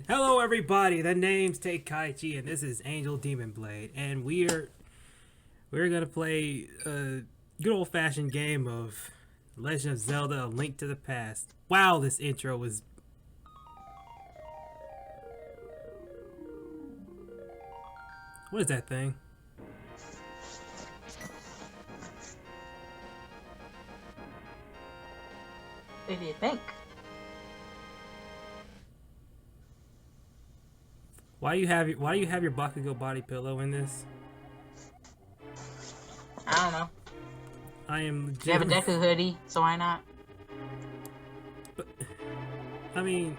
Hello, everybody. The name's Teikaichi, and this is Angel Demon Blade, and we're gonna play a good old fashioned game of Legend of Zelda: A Link to the Past. Wow, this intro was. What is that thing? What do you think? Why do you have your Bakugo body pillow in this? I don't know. I am. They have a Deku hoodie, so why not? But, I mean,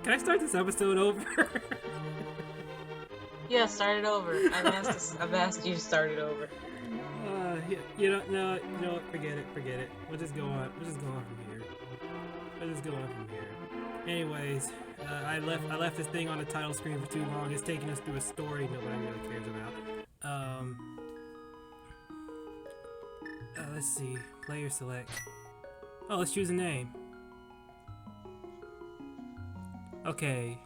can I start this episode over? Yeah, start it over. I've asked you to start it over. You know, forget it. We'll just go on from here. Anyways, I left this thing on the title screen for too long. It's taking us through a story nobody really cares about. Let's see. Player select. Oh, let's choose a name. Okay.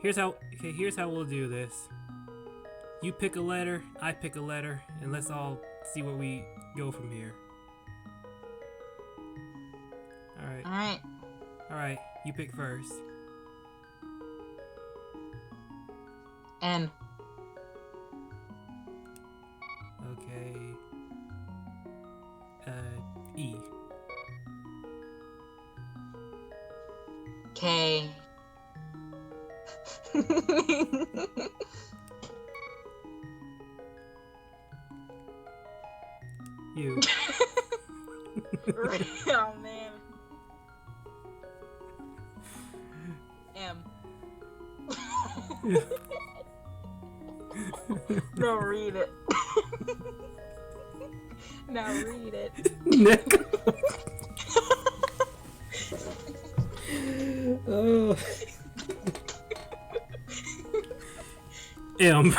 Here's how we'll do this. You pick a letter, I pick a letter, and let's all see where we go from here. Alright, you pick first. N. Okay. E. K. U. Oh man. M. No, read it. Now read it. NEKUMM. Oh. M.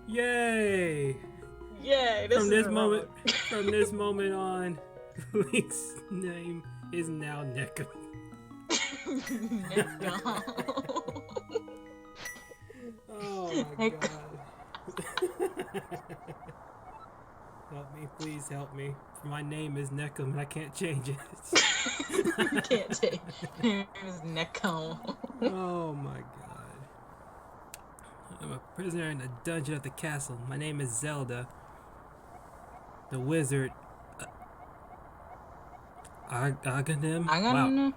Yay! Yay! From this moment on, Link's name is now NEKUMM. Oh my god! Help me, please help me. My name is NEKUMM and I can't change it. You can't change. Your name is NEKUMM. Oh my god. I'm a prisoner in a dungeon at the castle. My name is Zelda. The wizard. Aghanim? Wow.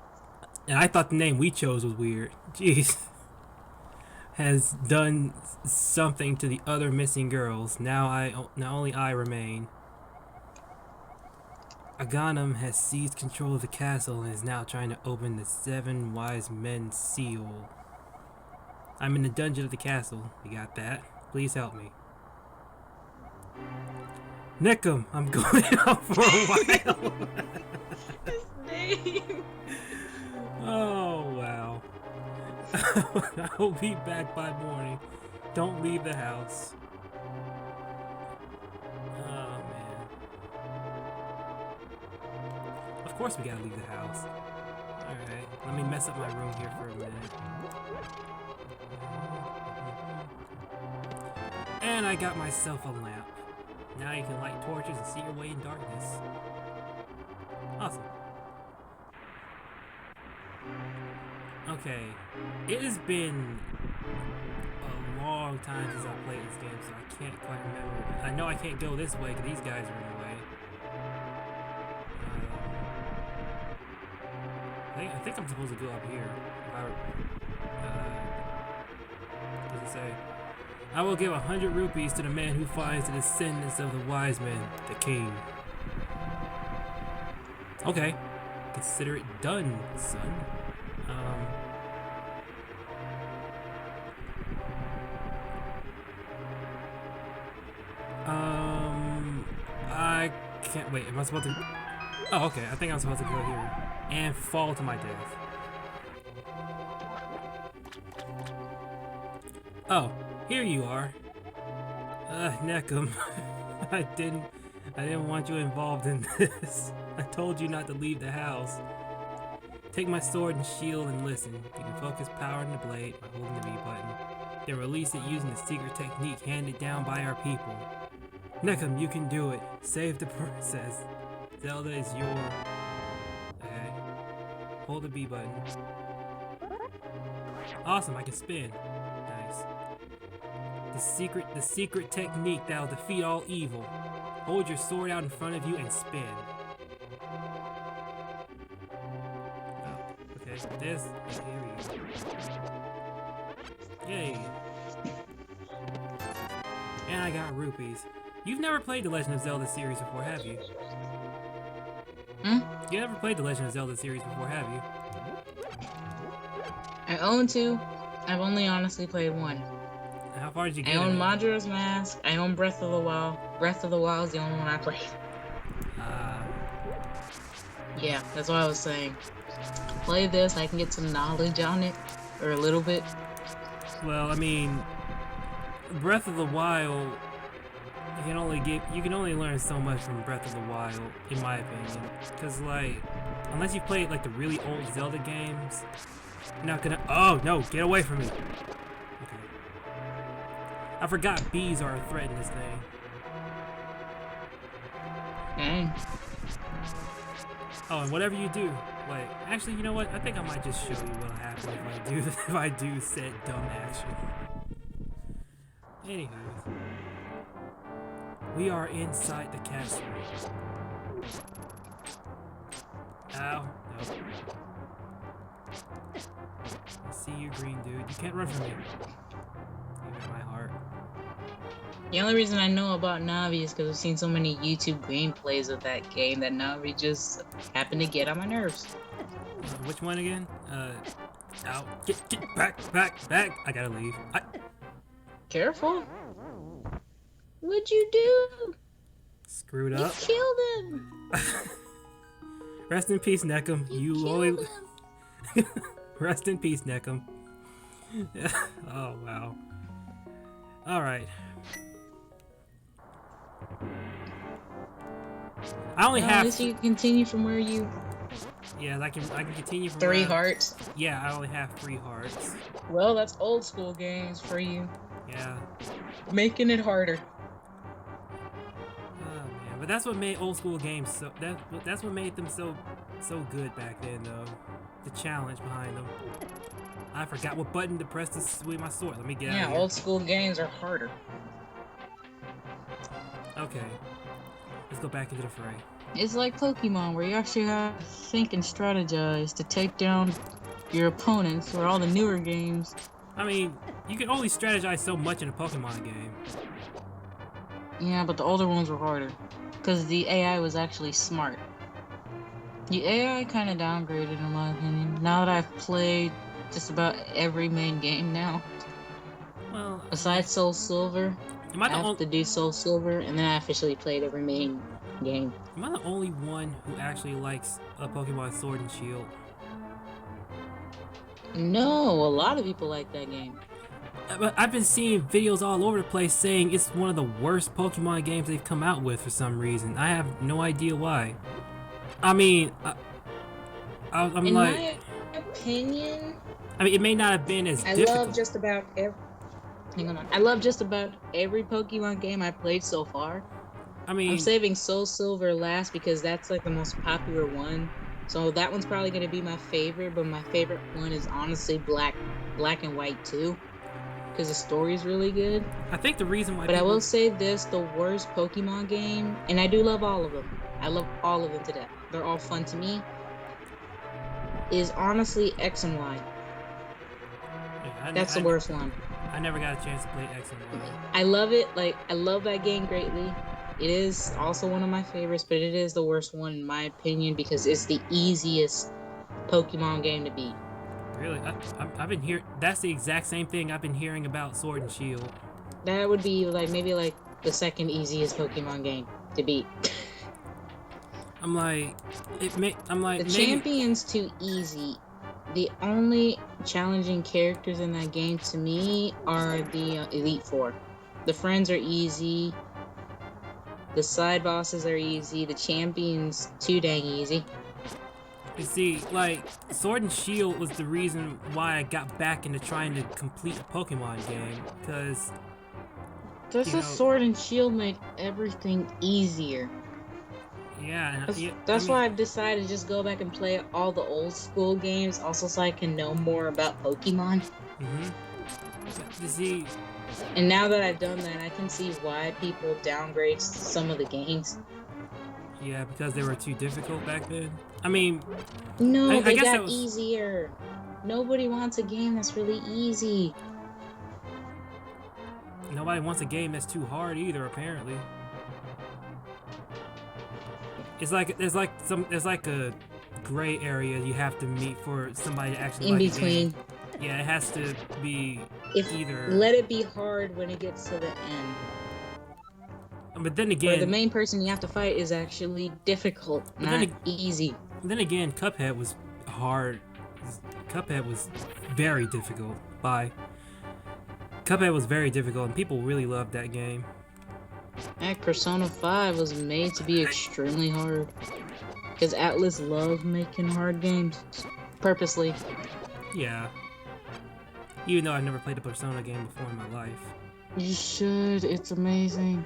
And I thought the name we chose was weird. Jeez. Has done something to the other missing girls. Now only I remain. Aghanim has seized control of the castle and is now trying to open the 7 wise men seal. I'm in the dungeon of the castle. You got that? Please help me. NEKUMM, I'm going out for a while. His name. Oh, wow. I will be back by morning. Don't leave the house. Oh, man. Of course we gotta leave the house. Alright, let me mess up my room here for a minute. And I got myself a lamp. Now you can light torches and see your way in darkness. Awesome. Okay, it has been a long time since I played this game, so I can't quite remember. I know I can't go this way because these guys are in the way. I think I'm supposed to go up here. What does it say? I will give 100 rupees to the man who finds the descendants of the wise men, the king. Okay, consider it done, son. I can't wait. Am I supposed to? Oh, okay. I think I'm supposed to go here and fall to my death. Oh, here you are. NEKUMM. I didn't want you involved in this. I told you not to leave the house. Take my sword and shield and listen. You can focus power in the blade by holding the B button. Then release it using the secret technique handed down by our people. NEKUMM, you can do it. Save the princess. Zelda is your... Okay. Hold the B button. Awesome, I can spin. Nice. The secret technique that'll defeat all evil. Hold your sword out in front of you and spin. Oh, okay. This. Here we go. Yay. And I got rupees. You've never played the Legend of Zelda series before, have you? You never played the Legend of Zelda series before, have you? I own 2. I've only honestly played 1. How far did you get? I own Majora's Mask. I own Breath of the Wild. Breath of the Wild is the only one I played. Yeah, that's what I was saying. Play this, I can get some knowledge on it, or a little bit. Well, I mean, Breath of the Wild, you can only learn so much from Breath of the Wild, in my opinion. Cause like, unless you played like the really old Zelda games, you're not gonna. Oh no! Get away from me! Okay. I forgot bees are a threat in this thing. Dang. Oh, and whatever you do, like, actually, you know what? I think I might just show you what'll happen if I do said dumb action. Anywho, we are inside the castle. Ow, no. I see you, green dude. You can't run from me. You got my heart. The only reason I know about Navi is because I've seen so many YouTube gameplays of that game that Navi just happened to get on my nerves. Which one again? Ow. Get back. I gotta leave. Careful. What'd you do? Screwed up. You killed him. Rest in peace, NEKUMM. You only... Rest in peace, NEKUMM. Oh, wow. Alright. I only have... Unless you continue from where you... Yeah, I can continue from 3 hearts. Yeah, I only have 3 hearts. Well, that's old school games for you. Yeah. Making it harder. Oh man, but that's what made old school games so... That's what made them so good back then, though. The challenge behind them. I forgot what button to press to swing my sword. Let me get out of here. Yeah, old school games are harder. Okay. Let's go back into the fray. It's like Pokemon, where you actually have to think and strategize to take down your opponents, or all the newer games. I mean, you can only strategize so much in a Pokemon game. Yeah, but the older ones were harder. Because the AI was actually smart. The AI kind of downgraded in my opinion. Now that I've played just about every main game now. Well, besides Soul Silver, I have to do Soul Silver, and then I officially played every main game. Am I the only one who actually likes a Pokemon Sword and Shield? No, a lot of people like that game. But I've been seeing videos all over the place saying it's one of the worst Pokemon games they've come out with for some reason. I have no idea why. I mean, I'm in like... my opinion... I mean, it may not have been as difficult. I love just about every... Hang on. I love just about every Pokemon game I played so far. I mean... I'm saving Soul Silver last because that's like the most popular one. So that one's probably going to be my favorite, but my favorite one is honestly Black and White 2. Because the story's really good. I think the reason why But I will say this, the worst Pokemon game, and I do love all of them. I love all of them to death. They're all fun to me. Is honestly X and Y. Yeah, That's the worst one. I never got a chance to play X and Y. I love it. Like, I love that game greatly. It is also one of my favorites, but it is the worst one in my opinion because it's the easiest Pokemon game to beat. Really? I've been hearing... That's the exact same thing I've been hearing about Sword and Shield. That would be like maybe like the second easiest Pokemon game to beat. I'm like... The champion's too easy. The only challenging characters in that game to me are the Elite Four. The friends are easy. The side bosses are easy. The champions too dang easy. You see, like, Sword and Shield was the reason why I got back into trying to complete a Pokemon game, because, Just you a know, sword and shield made everything easier. yeah, That's, yeah, I that's mean, why I've decided to just go back and play all the old school games, also so I can know more about Pokemon. you see, And now that I've done that, I can see why people downgrade some of the games. yeah, because they were too difficult back then. I mean, No, I they guess got that was, easier. Nobody wants a game that's really easy. nobody wants a game that's too hard either, apparently. There's like a gray area you have to meet for somebody to actually In like a game. between. Yeah, it has to be If either. let it be hard when it gets to the end. But then Where the again, main person you have to fight is actually difficult, but then not easy. then again, Cuphead was hard. Cuphead was very difficult. Cuphead was very difficult, and people really loved that game. Heck, Persona 5 was made to be extremely hard. Because Atlas loved making hard games. Purposely. Yeah. Even though I've never played a Persona game before in my life. You should, it's amazing.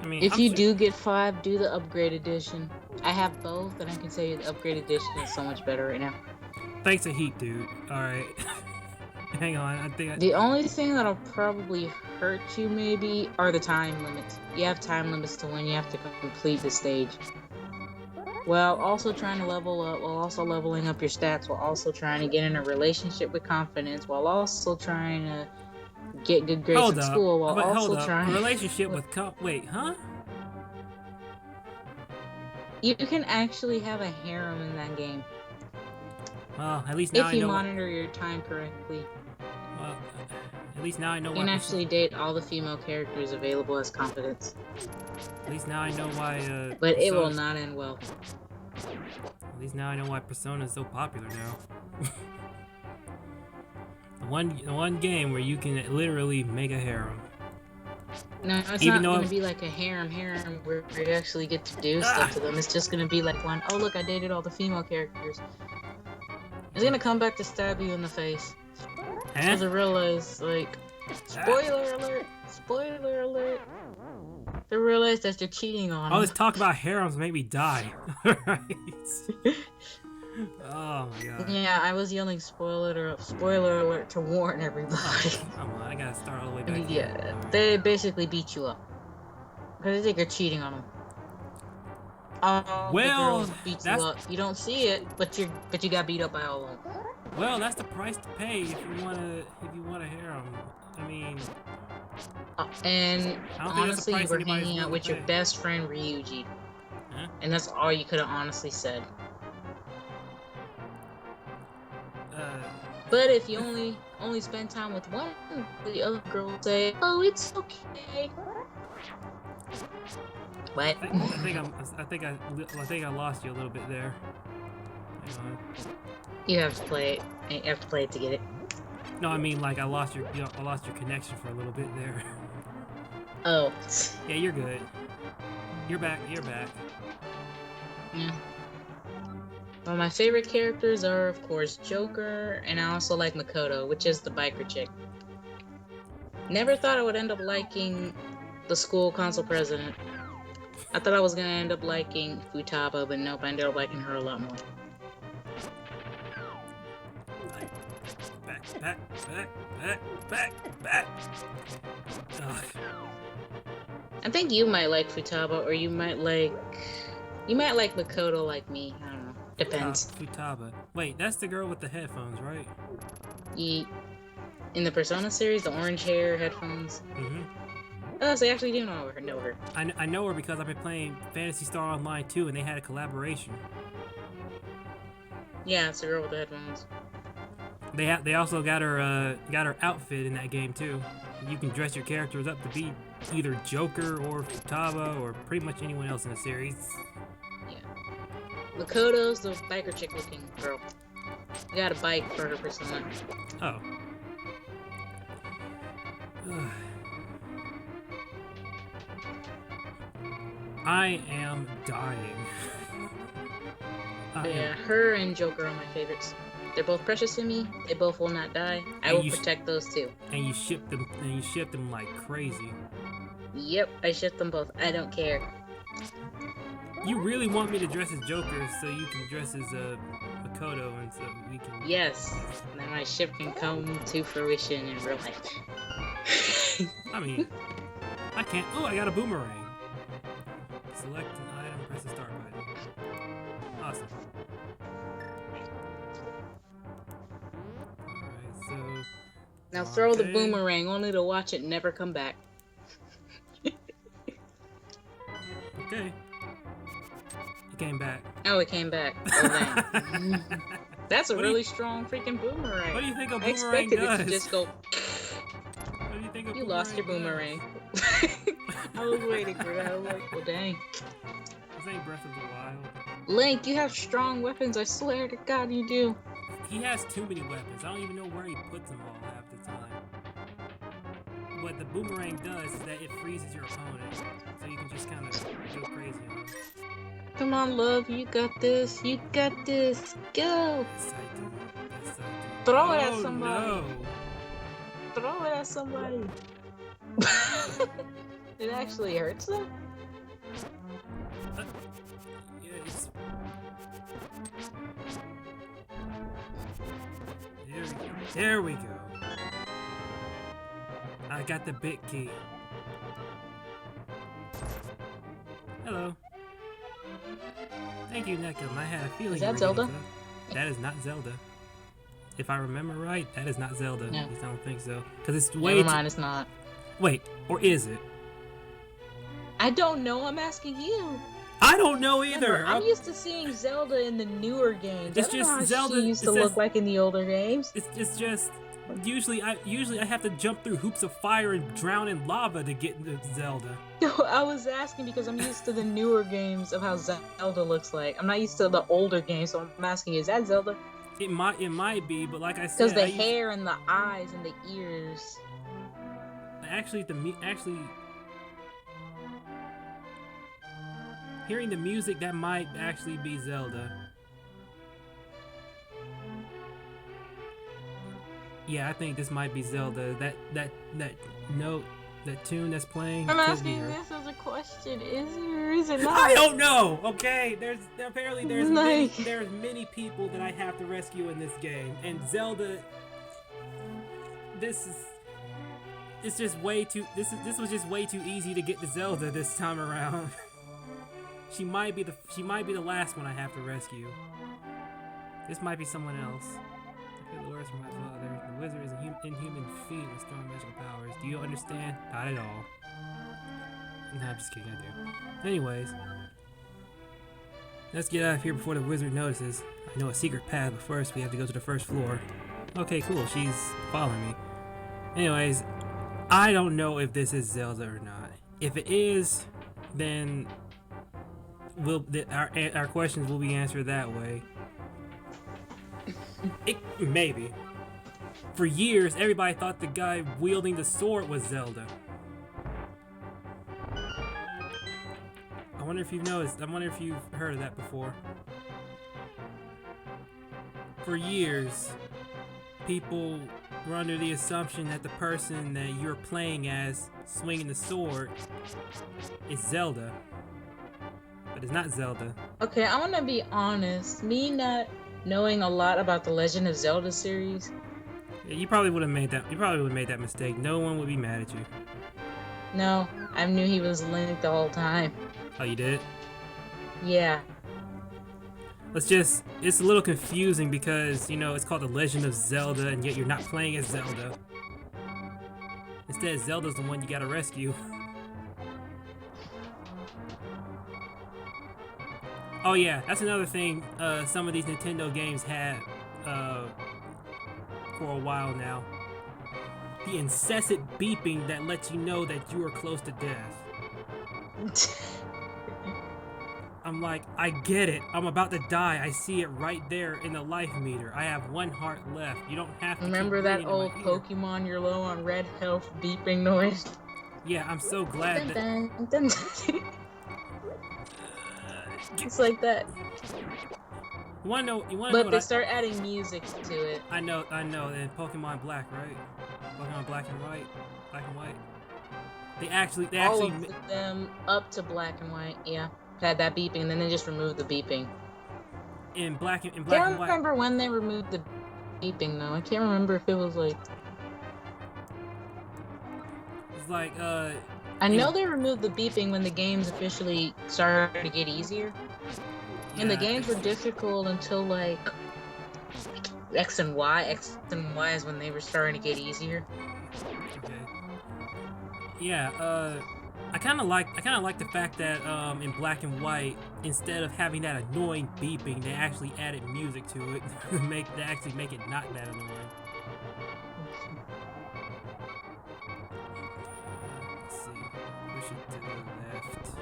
I mean, If I'm you sure. do get 5, do the upgrade edition. I have both, and I can tell you the upgrade edition is so much better right now. Thanks to Heat, dude. Alright. Hang on, I think The only thing that'll probably hurt you, maybe, are the time limits. You have time limits to when you have to complete the stage. While also trying to level up, while also leveling up your stats, while also trying to get in a relationship with confidence, while also trying to get good grades Hold in up. school, while But hold also up. trying... A relationship with Wait, huh? You can actually have a harem in that game. Well, at least now If I you know. monitor your time correctly. Well, at least now I know You why. can actually date all the female characters available as confidence. At least now I know why. But it will Persona, not end well. At least now I know why Persona is so popular now. the one game where you can literally make a harem. No, it's Even not though gonna be like a harem where you actually get to do stuff to them. It's just gonna be like one, oh look, I dated all the female characters. It's gonna come back to stab you in the face. Because I realize, like, spoiler alert! Spoiler alert! They realize that you're cheating on All them. this talk about harems made me die. Right? Oh my god. Yeah, I was yelling spoiler alert to warn everybody. Oh, come on, I gotta start all the way back here. Yeah, Right. they basically beat you up. Because they think you're cheating on them. All the girls beat you up. You don't see it, but you got beat up by all of them. Well, that's the price to pay if you want a harem. I mean, And I don't think that's the honestly, you price were anybody's hanging out willing with to your pay. best friend Ryuji. Huh? And that's all you could have honestly said. But if you only spend time with one, the other girl will say, "Oh, it's okay." What? I think I lost you a little bit there. Hang on. You have to play it. You have to play it to get it. No, I mean like I lost your connection for a little bit there. Oh. Yeah, you're good. You're back. You're back. Yeah. Well, my favorite characters are, of course, Joker, and I also like Makoto, which is the biker chick. Never thought I would end up liking the school council president. I thought I was gonna end up liking Futaba, but nope, I ended up liking her a lot more. Back. Ugh. I think you might like Futaba, or you might like Makoto like me. I don't know. Depends. Futaba. Wait, that's the girl with the headphones, right? In the Persona series, the orange hair, headphones. Mm-hmm. Oh, so you actually do know her. I know her because I've been playing Phantasy Star Online 2 and they had a collaboration. Yeah, it's the girl with the headphones. They also got her outfit in that game too. You can dress your characters up to be either Joker or Futaba or pretty much anyone else in the series. Yeah. Makoto's the biker chick looking girl. You got a bike for her persona. Oh. I am dying. Yeah, her and Joker are my favorites. They're both precious to me. They both will not die. I will protect those two. And you ship them. And you ship them like crazy. Yep, I ship them both. I don't care. You really want me to dress as Joker so you can dress as Makoto and so we can. Yes, then my ship can come to fruition in real life. I mean, I can't. Oh, I got a boomerang. Select an item. Press the start button. Awesome. Alright, so... Now throw the boomerang only to watch it never come back. Okay. It came back. Oh, it came back. Oh, dang. That's a really strong freaking boomerang. What do you think a I boomerang expected does? it to just go... What do you think a You lost your boomerang. I was waiting for that. I was like, well, dang. This ain't Breath of the Wild. Link, you have strong weapons. I swear to God, you do. He has too many weapons. I don't even know where he puts them all half the time. What the boomerang does is that it freezes your opponent, so you can just kind of go crazy on him. Come on, love. You got this. You got this. Go. Yes, I do. Yes, I do. Throw it at somebody. No. Throw it at somebody. It actually hurts them? Yes. There we go. I got the bit key. Hello. Thank you, NEKUMM. I had a feeling. Is that Zelda? That is not Zelda. If I remember right, that is not Zelda. No. I don't think so. Because it's way Never mind, it's not. Wait, or is it? I don't know. I'm asking you. I don't know either. Remember, I'm used to seeing Zelda in the newer games. It's I don't just know how Zelda she used to look like in the older games. It's just usually I have to jump through hoops of fire and drown in lava to get into Zelda. No, I was asking because I'm used to the newer games of how Zelda looks like. I'm not used to the older games, so I'm asking, is that Zelda? It might be, but like I said, Because the hair and the eyes and the ears. Actually, hearing the music, that might actually be Zelda. Yeah, I think this might be Zelda. That note, that tune that's playing. I'm asking this as a question. Is it or is it not? I don't know. Okay, there's Like... many people that I have to rescue in this game, and Zelda. This was just way too easy to get to Zelda this time around. She might be the last one I have to rescue. This might be someone else. The Lord from my father. The wizard is an inhuman fiend with strong magical powers. Do you understand? Not at all. Nah, I'm just kidding, I do. Anyways. Let's get out of here before the wizard notices. I know a secret path, but first we have to go to the first floor. Okay, cool, she's following me. Anyways, I don't know if this is Zelda or not. If it is, then our questions will be answered that way. Maybe. For years, everybody thought the guy wielding the sword was Zelda. I wonder if you've noticed. I wonder if you've heard of that before. For years, people were under the assumption that the person that you're playing as swinging the sword is Zelda. But it's not Zelda. Okay, I'm gonna be honest. Me not knowing a lot about the Legend of Zelda series. Yeah, you probably would have made that. You probably would have made that mistake. No one would be mad at you. No, I knew he was Link the whole time. Oh, you did? Yeah. It's a little confusing because, you know, it's called The Legend of Zelda, and yet you're not playing as Zelda. Instead, Zelda's the one you gotta rescue. Oh yeah, that's another thing some of these Nintendo games had for a while now. The incessant beeping that lets you know that you are close to death. I'm like, I get it. I'm about to die. I see it right there in the life meter. I have 1 heart left. You don't have to. Remember that old Pokemon you're low on red health beeping noise? Yeah, I'm so glad that... It's like that. You wanna know? But What they start adding music to it. I know. In Pokemon Black, right? Pokemon Black and White, They actually, All of them up to Black and White, yeah, had that beeping, and then they just removed the beeping. in Black and Can't White. remember when they removed the beeping though. I can't remember if it was like. It's like I know they removed the beeping when the games officially started to get easier. And the games were difficult until like X and Y. X and Y is when they were starting to get easier. Okay. Yeah, I kind of like the fact that in Black and White, instead of having that annoying beeping, they actually added music to it. They actually make it not that annoying. Let's see. Push it to the left.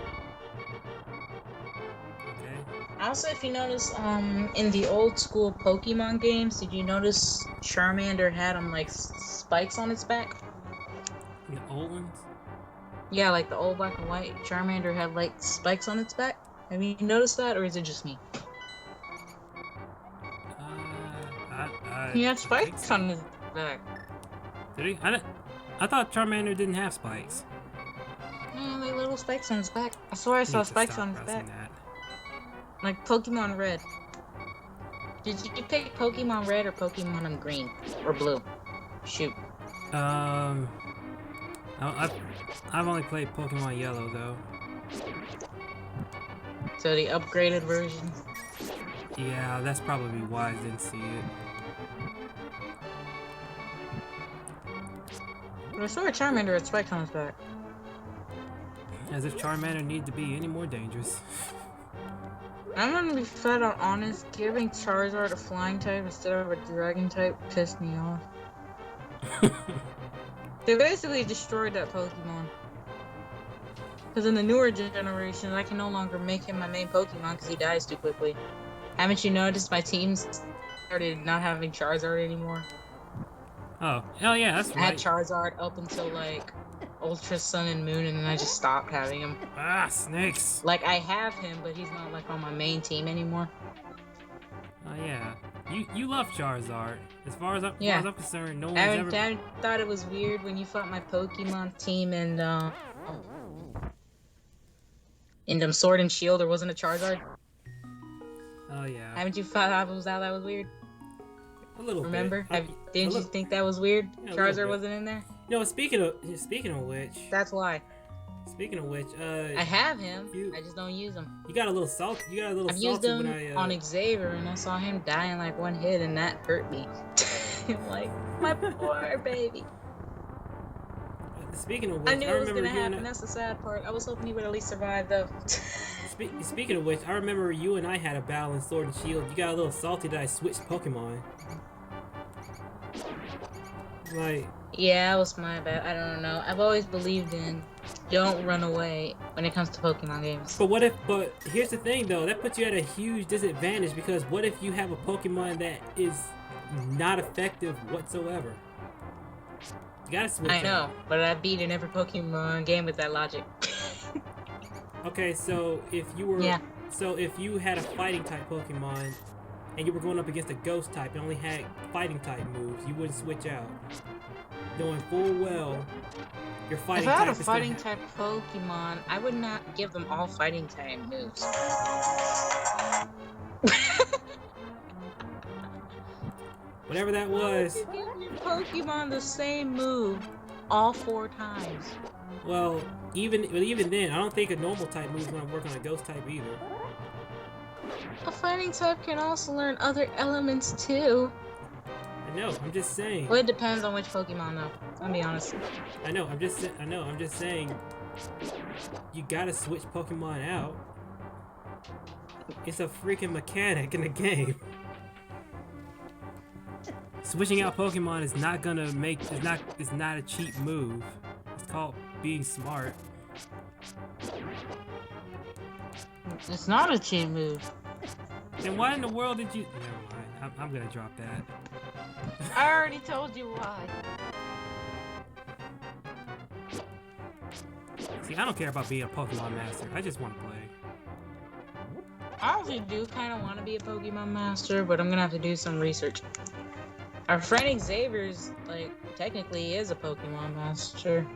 Okay. Also, if you notice, in the old school Pokemon games, did you notice Charmander had like spikes on its back? The old ones? Yeah, like the old Black and White Charmander had like spikes on its back. Have you noticed that, or is it just me? He had spikes on his back. Did he? I thought Charmander didn't have spikes. Yeah, like little spikes on his back. I swear I saw spikes on his back. That. Like Pokemon Red. Did you pick Pokemon Red or Pokemon Green or Blue? Shoot. I've only played Pokemon Yellow though. So the upgraded version. Yeah, that's probably why I didn't see it. But I saw a Charmander had spikes on his back. As if Charmander needed to be any more dangerous. I'm gonna be flat out honest, giving Charizard a flying type instead of a dragon type pissed me off. They basically destroyed that Pokemon. Because in the newer generations, I can no longer make him my main Pokemon because he dies too quickly. Haven't you noticed my teams started not having Charizard anymore? Oh yeah, that's right. I had Charizard up until like Ultra Sun and Moon, and then I just stopped having him. Ah, snakes! Like, I have him, but he's not like on my main team anymore. Oh yeah, you love Charizard. As far as I'm concerned, no one's ever. I thought it was weird when you fought my Pokemon team and in Sword and Shield there wasn't a Charizard. Oh yeah. Haven't you thought that was weird? A little Remember? bit. Didn't you think that was weird? Yeah, Charizard wasn't in there? No, speaking of which. That's why. Speaking of which, I have him. I just don't use him. You got a little salt. I've used him on Xavier, and I saw him die in like one hit, and that hurt me. I'm like, my poor baby. Speaking of which, I knew it was gonna happen. That's the sad part. I was hoping he would at least survive, though. Speaking of which, I remember you and I had a battle in Sword and Shield. You got a little salty that I switched Pokemon. Like. Yeah, that was my bad. I don't know. I've always believed in don't run away when it comes to Pokemon games. But here's the thing though, that puts you at a huge disadvantage because what if you have a Pokemon that is not effective whatsoever? You gotta switch I know, but I beat in every Pokemon game with that logic. Okay, so if you had a fighting type Pokemon and you were going up against a ghost type and only had fighting type moves, you wouldn't switch out. Knowing full well your fighting type. If I had a fighting type Pokemon, I would not give them all fighting type moves. Whatever that was. You give your Pokemon the same move all 4 times. Well, even then, I don't think a normal type move is going to work on a ghost type either. A fighting type can also learn other elements too. I know. I'm just saying. Well, it depends on which Pokemon, though. I'll be honest. I know. I'm just saying. You gotta switch Pokemon out. It's a freaking mechanic in the game. Switching out Pokemon is not gonna make. It's not a cheap move. It's called being smart. It's not a cheap move. Then why in the world did you? Never mind. I'm gonna drop that. I already told you why. See, I don't care about being a Pokemon master. I just want to play. I honestly do kind of want to be a Pokemon master, but I'm gonna have to do some research. Our friend Xavier's like technically is a Pokemon master.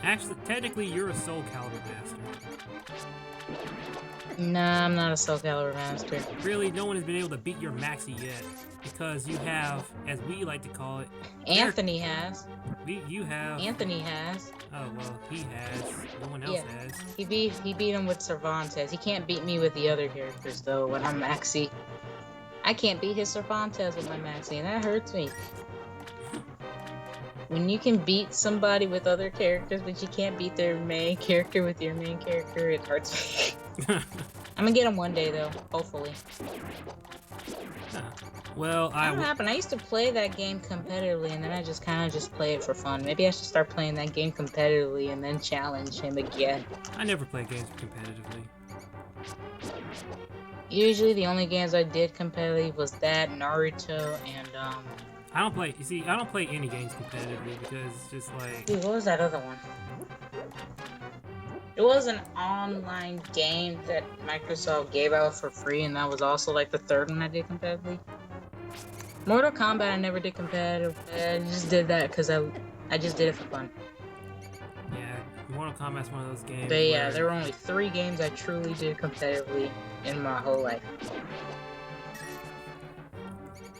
Actually, technically, you're a Soul Calibur master. Nah, I'm not a Soul Calibur master. Really, no one has been able to beat your Maxi yet, because you have, as we like to call it, Anthony has. You have. Anthony has. Oh well, he has. No one else Yeah. has. He beat him with Cervantes. He can't beat me with the other characters though. When I'm Maxi, I can't beat his Cervantes with my Maxi, and that hurts me. When you can beat somebody with other characters, but you can't beat their main character with your main character, it hurts me. I'm gonna get him one day though, hopefully. Well, What happened? I used to play that game competitively, and then I just kind of just play it for fun. Maybe I should start playing that game competitively and then challenge him again. I never play games competitively. Usually, the only games I did competitively was that, Naruto, and I don't play. You see, I don't play any games competitively because it's just like. Dude, what was that other one? It was an online game that Microsoft gave out for free, and that was also like the third one I did competitively. Mortal Kombat I never did competitive. I just did that because I just did it for fun. Yeah, Mortal Kombat's one of those games. But yeah, there were only 3 games I truly did competitively in my whole life.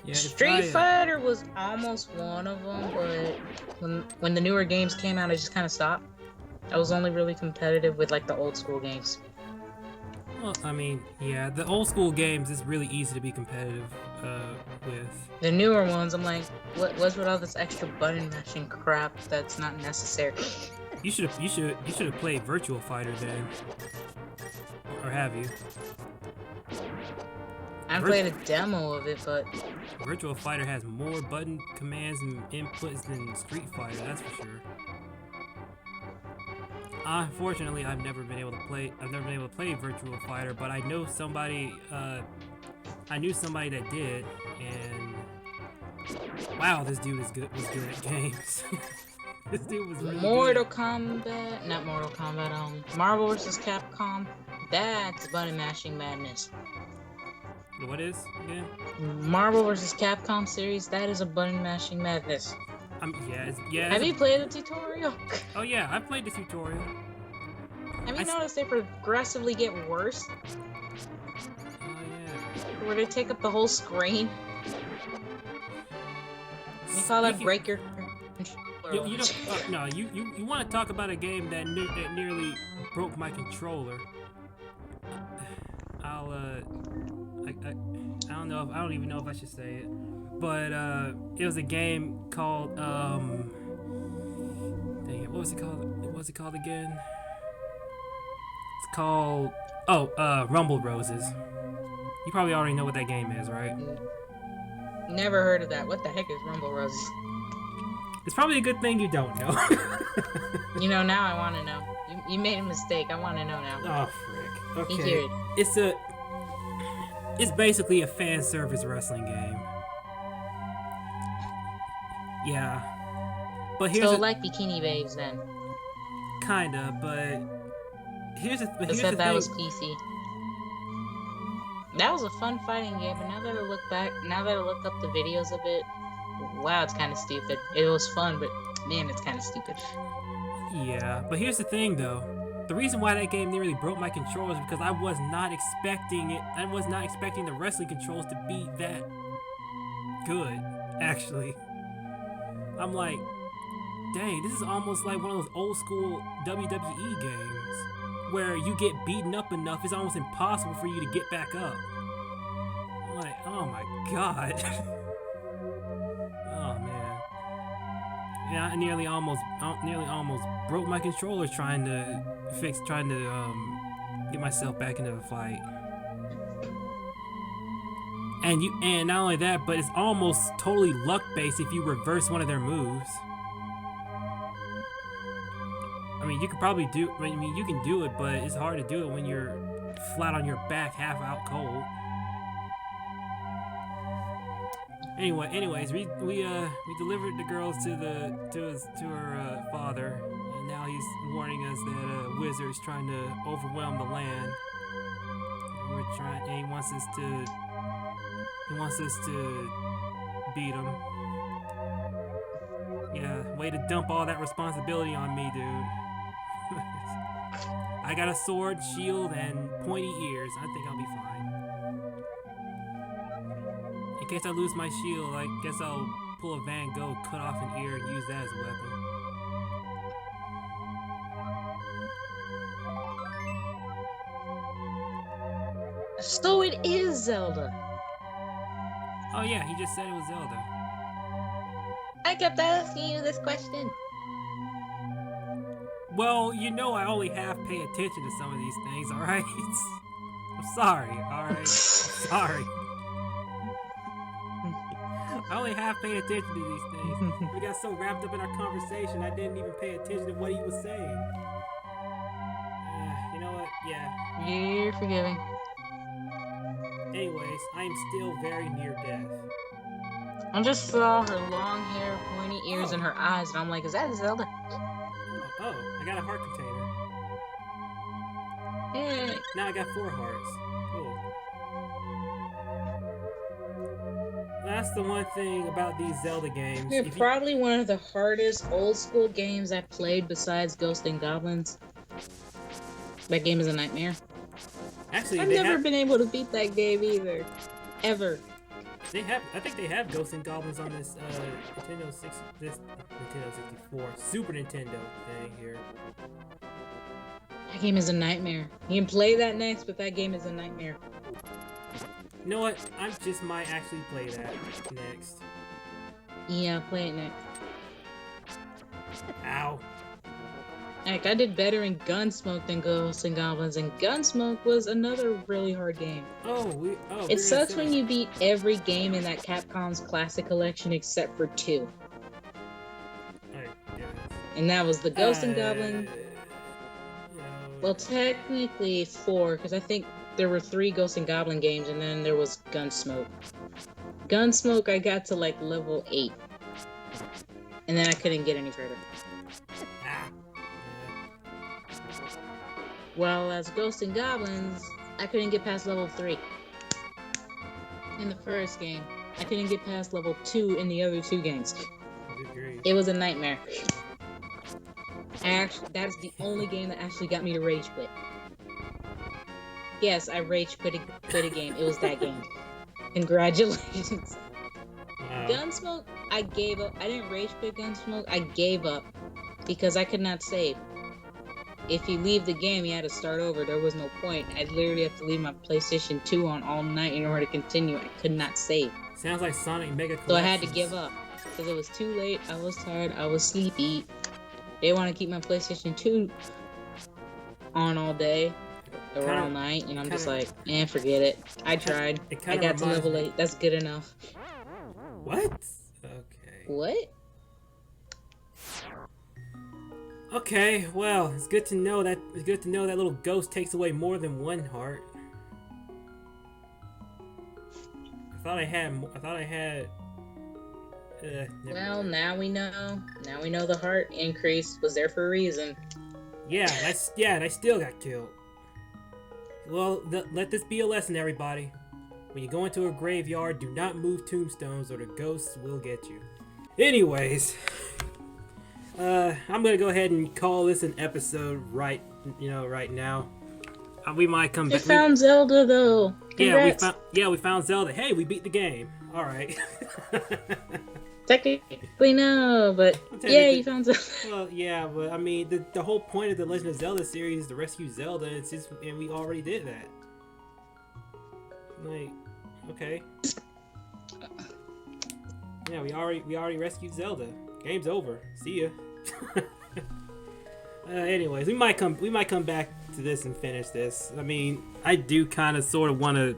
Yeah, Street Fighter was almost one of them, but when the newer games came out, I just kind of stopped. I was only really competitive with like the old school games. Well, I mean, yeah, the old school games is really easy to be competitive with. The newer ones, I'm like, what's with all this extra button mashing crap that's not necessary? You should have played Virtual Fighter then, or have you? I played a demo of it, but Virtual Fighter has more button commands and inputs than Street Fighter. That's for sure. Unfortunately, I've never been able to play Virtual Fighter, but I know somebody. I knew somebody that did, and wow, this dude was good at games. This dude was really Mortal good. Kombat, not Mortal Kombat. Marvel vs. Capcom. That's button mashing madness. What is? Yeah. Marvel vs. Capcom series. That is a button mashing madness. Yeah. Have you played the tutorial? Oh yeah, I played the tutorial. Have you noticed they progressively get worse? Oh yeah. Where they take up the whole screen? You call that break your controller? You don't. No, you want to talk about a game that nearly broke my controller? I don't know. I don't even know if I should say it, but it was a game called dang it, what was it called? What was it called again? It's called Rumble Roses. You probably already know what that game is, right? Never heard of that. What the heck is Rumble Roses? It's probably a good thing you don't know. You know, now I want to know. You made a mistake. I want to know now. Oh frick. Okay. You hear it. It's basically a fan service wrestling game. Yeah. But here's like Bikini Babes then. Kinda, but here's the thing. That was PC. That was a fun fighting game, but now that I look up the videos of it, wow, it's kind of stupid. It was fun, but man, it's kind of stupid. Yeah, but here's the thing though. The reason why that game nearly broke my controller is because I was not expecting it. I was not expecting the wrestling controls to be that good, actually. I'm like, dang, this is almost like one of those old school WWE games where you get beaten up enough, it's almost impossible for you to get back up. I'm like, oh my god. Oh man. Yeah, I nearly almost broke my controller trying to get myself back into the fight. And not only that, but it's almost totally luck based if you reverse one of their moves. I mean, you could probably do. I mean, you can do it, but it's hard to do it when you're flat on your back, half out cold. Anyways, we delivered the girls to her father, and now he's warning us that a wizard's trying to overwhelm the land. trying. And he wants us to beat him. Yeah, way to dump all that responsibility on me, dude. I got a sword, shield, and pointy ears. I think I'll be fine. In case I lose my shield, I guess I'll pull a Van Gogh, cut off an ear, and use that as a weapon. So it is Zelda. Oh yeah, he just said it was Zelda. I kept asking you this question. Well, you know I only half pay attention to some of these things, alright? I'm sorry, alright? I'm sorry. I only half pay attention to these things. We got so wrapped up in our conversation, I didn't even pay attention to what he was saying. You know what? Yeah. You're forgiving. Anyways, I am still very near death. I just saw her long hair, pointy ears, and her eyes, and I'm like, is that Zelda? Oh, I got a heart container. Yeah. Now I got 4 hearts. Cool. That's the one thing about these Zelda games. They're probably one of the hardest old school games I've played besides Ghosts and Goblins. That game is a nightmare. Actually, I've never been able to beat that game either. Ever. I think they have Ghosts and Goblins on this Nintendo 64 Super Nintendo thing here. That game is a nightmare. You can play that next, but that game is a nightmare. You know what? I just might actually play that next. Yeah, play it next. Ow. Heck, I did better in Gunsmoke than Ghosts and Goblins, and Gunsmoke was another really hard game. It sucks when you beat every game in that Capcom's Classic Collection except for 2. And that was the Ghosts and Goblins. Well, technically 4, because I think there were 3 Ghosts and Goblin games, and then there was Gunsmoke. Gunsmoke, I got to like level 8. And then I couldn't get any further. Well, as Ghosts and Goblins, I couldn't get past level 3. In the first game. I couldn't get past level 2 in the other 2 games. It was a nightmare. That's the only game that actually got me to rage quit. Yes, I rage quit a game. It was that game. Congratulations. Wow. Gunsmoke, I gave up. I didn't rage quit Gunsmoke. I gave up because I could not save. If you leave the game, you had to start over. There was no point. I'd literally have to leave my PlayStation 2 on all night in order to continue. I could not save. Sounds like Sonic Mega Collections. So I had to give up. Because it was too late. I was tired. I was sleepy. They want to keep my PlayStation 2 on all day. Or all night. And I'm just like, forget it. I tried. I got to level 8. That's good enough. What? Okay. What? Okay, well, it's good to know that little ghost takes away more than 1 heart. I thought I had. Well, now we know. Now we know the heart increase was there for a reason. Yeah, and I still got killed. Well, let this be a lesson, everybody. When you go into a graveyard, do not move tombstones, or the ghosts will get you. Anyways. I'm gonna go ahead and call this an episode right now. We might come back. We found Zelda though. Congrats. Yeah, we found Zelda. Hey, we beat the game. All right. Technically no, but yeah, you found Zelda. Well, yeah, but I mean, the whole point of the Legend of Zelda series is to rescue Zelda, and we already did that. Like, okay. Yeah, we already rescued Zelda. Game's over. See ya. Anyways, we might come back to this and finish this. I mean, I do kind of sort of want to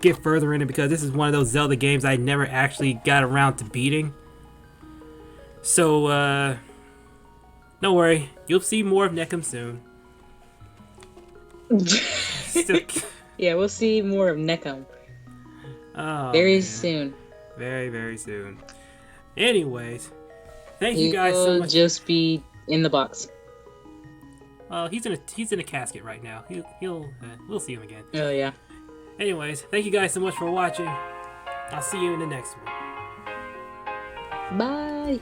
get further in it because this is one of those Zelda games I never actually got around to beating. So, don't worry, you'll see more of NEKUMM soon. Yeah, we'll see more of NEKUMM. Oh, very soon. Very, very soon. Anyways. Thank you guys so much. He'll just be in the box. Well, he's in a casket right now. We'll see him again. Oh yeah. Anyways, thank you guys so much for watching. I'll see you in the next one. Bye.